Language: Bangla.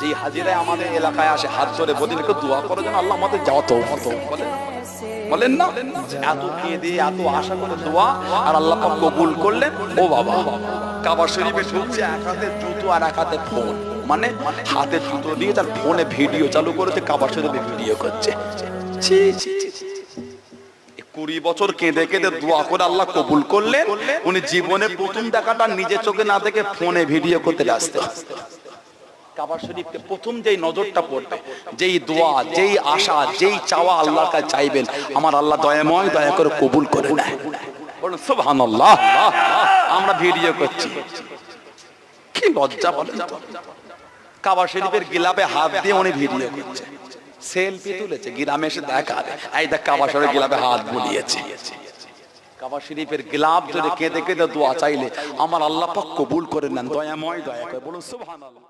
যে হাজিরায় আমাদের এলাকায় আসে হাত ধরে বলেন একটু দোয়া করে যেন আল্লাহ আমাদের যাওয়া তো বলেন না, এত কেঁদে এত আশা করে দোয়া, আর আল্লাহ পাক কবুল করলেন। ও বাবা, কাবা শরীফে ঢুকছে, এক হাতে জুতো আর এক হাতে ফোন, মানে হাতে জুতো দিয়ে তার ফোনে ভিডিও চালু করেছে, কাবা শরীফে ভিডিও করছে। 20 বছর কেঁদে কেঁদে দোয়া করে আল্লাহ কবুল করলেন। উনি জীবনে প্রথম দেখাটা নিজে চোখে না দেখে ফোনে ভিডিও করতে ব্যস্ত। কাবা শরীফকে প্রথম যেই নজরটা পড়বে, যেই দোয়া, যেই আশা, যেই চাওয়া আল্লাহর কাছে চাইবেন, আমার আল্লাহ দয়াময়, দয়া করে কবুল করে নেয়। বলুন সুবহানাল্লাহ। আমরা ভিডিও করছি, কি লজ্জা বলেন। কাবা শরীফের গিলাফে হাত দিয়ে উনি ভিডিও করছে, সেলফি তুলেছে, গ্রামে এসে দেখাবে এই দেখ কাবা শরীফের গিলাফে হাত বুলিয়েছে। কাবা শরীফের গিলাফ ধরে কেঁদে কেঁদে দোয়া চাইলে আমার আল্লাহ পাক কবুল করে নেন, দয়াময়, দয়া করে। বলুন সুবহানাল্লাহ।